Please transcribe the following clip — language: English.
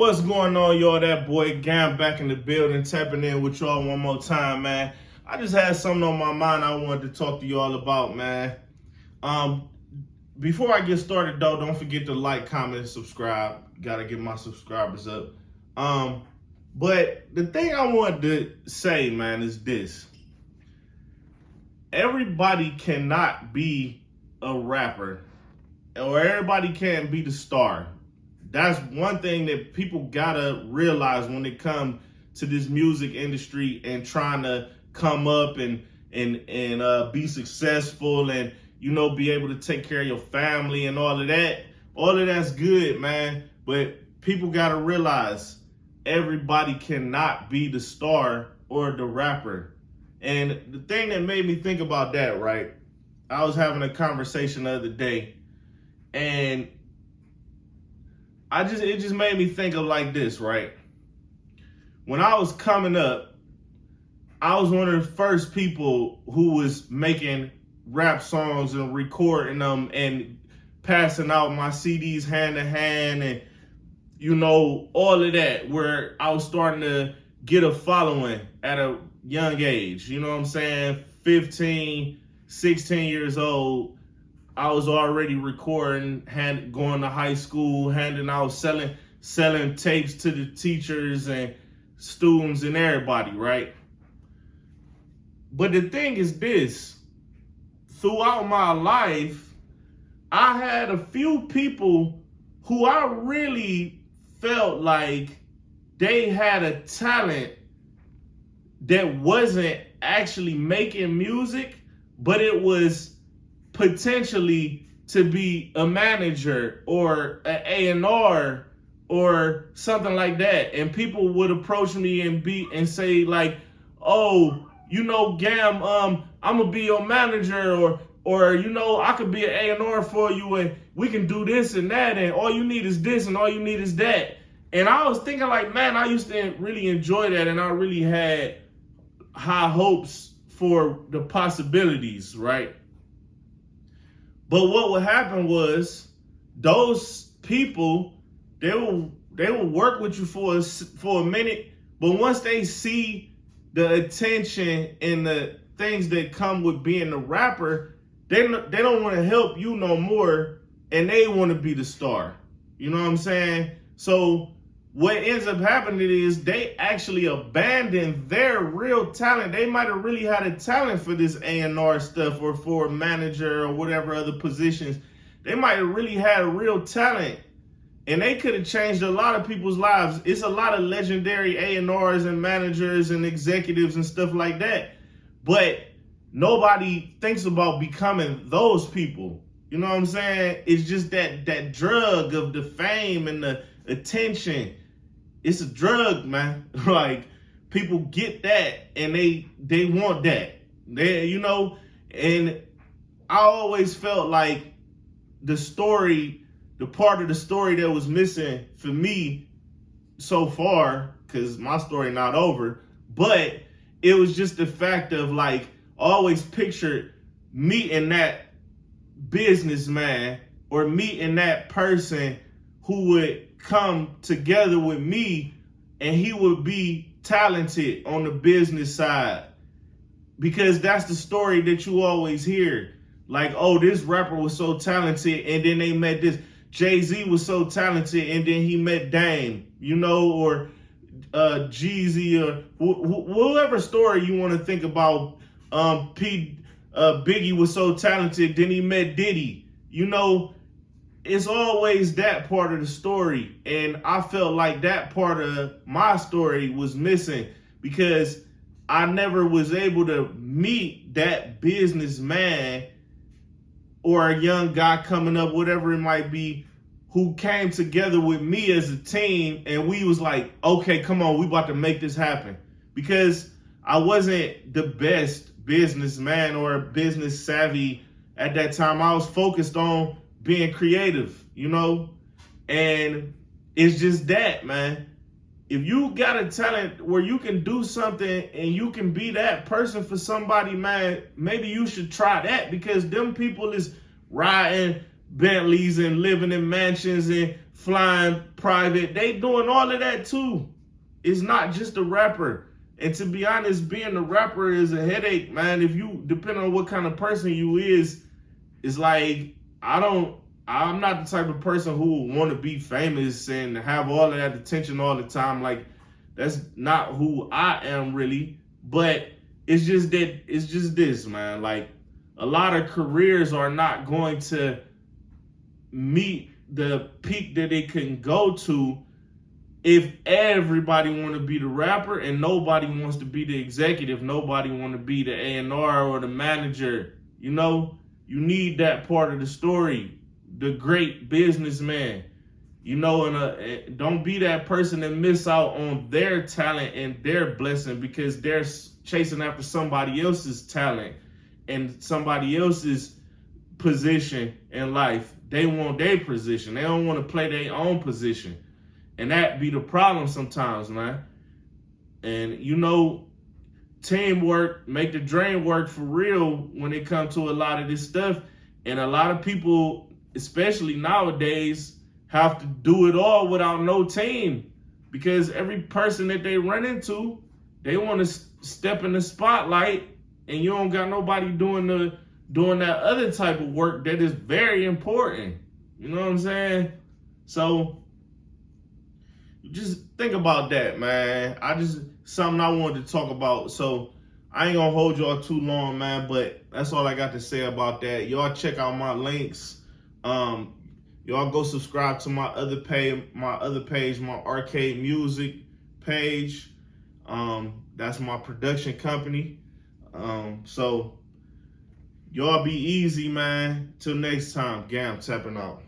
What's going on, y'all? That boy Gam back in the building, tapping in with y'all one more time, man. I just had something on my mind I wanted to talk to y'all about, man. Um, Before I get started, though, don't forget to like, comment, and subscribe. Gotta get my subscribers up. But the thing I wanted to say, man, is this. Everybody cannot be a rapper, or everybody can't be the star. That's one thing that people gotta realize when it comes to this music industry and trying to come up and be successful and be able to take care of your family and all of that. All of that's good, man. But people gotta realize everybody cannot be the star or the rapper. And the thing that made me think about that, right? I was having a conversation the other day, and it just made me think of like this, right? When I was coming up, I was one of the first people who was making rap songs and recording them and passing out my CDs hand to hand and all of that, where I was starting to get a following at a young age. You know what I'm saying? 15, 16 years old. I was already recording, going to high school, handing out, selling tapes to the teachers and students and everybody, right? But the thing is this, throughout my life, I had a few people who I really felt like they had a talent that wasn't actually making music, but it was potentially to be a manager or an A&R or something like that. And people would approach me and say like, oh, Gam, I'm gonna be your manager, or I could be an A&R for you, and we can do this and that, and all you need is this and all you need is that. And I was thinking like, man, I used to really enjoy that, and I really had high hopes for the possibilities, right? But what would happen was those people, they will work with you for a minute, but once they see the attention and the things that come with being a rapper, they don't want to help you no more, and they want to be the star. You know what I'm saying? So what ends up happening is they actually abandon their real talent. They might have really had a talent for this A&R stuff or for a manager or whatever other positions. They might have really had a real talent, and they could have changed a lot of people's lives. It's a lot of legendary A&Rs and managers and executives and stuff like that. But nobody thinks about becoming those people. You know what I'm saying? It's just that drug of the fame and the attention. It's a drug, man. Like, people get that and they want that. And I always felt like the part of the story that was missing for me so far, because my story not over, but it was just the fact of like, I always pictured meeting that businessman or meeting that person who would come together with me, and he would be talented on the business side, because that's the story that you always hear. Like, oh, this rapper was so talented, and then they met this. Jay-Z was so talented, and then he met Dame, or Jeezy, or whatever story you want to think about. Biggie was so talented, then he met Diddy. It's always that part of the story. And I felt like that part of my story was missing, because I never was able to meet that businessman or a young guy coming up, whatever it might be, who came together with me as a team, and we was like, okay, come on, we about to make this happen. Because I wasn't the best businessman or business savvy at that time. I was focused on being creative, and it's just that, man. If you got a talent where you can do something and you can be that person for somebody, man, maybe you should try that, because them people is riding Bentleys and living in mansions and flying private. They doing all of that too. It's not just a rapper. And to be honest, being a rapper is a headache, man. If you, depending on what kind of person you is, it's like, I'm not the type of person who would want to be famous and have all of that attention all the time. Like, that's not who I am really. But it's just this, man. Like, a lot of careers are not going to meet the peak that they can go to if everybody want to be the rapper and nobody wants to be the executive, nobody want to be the A&R or the manager. You know, you need that part of the story, the great businessman. You know, and don't be that person that miss out on their talent and their blessing because they're chasing after somebody else's talent and somebody else's position in life. They want their position. They don't want to play their own position. And that be the problem sometimes, man. And you know, teamwork make the dream work for real when it comes to a lot of this stuff. And a lot of people, especially nowadays, have to do it all without no team. Because every person that they run into, they want to step in the spotlight, and you don't got nobody doing that other type of work that is very important. You know what I'm saying? So just think about that, man. Something I wanted to talk about. So I ain't gonna hold y'all too long, man, but that's all I got to say about that. Y'all check out my links. Y'all go subscribe to my other page, my Arcade Music page. That's my production company. So y'all be easy, man. Till next time, Gam tapping out.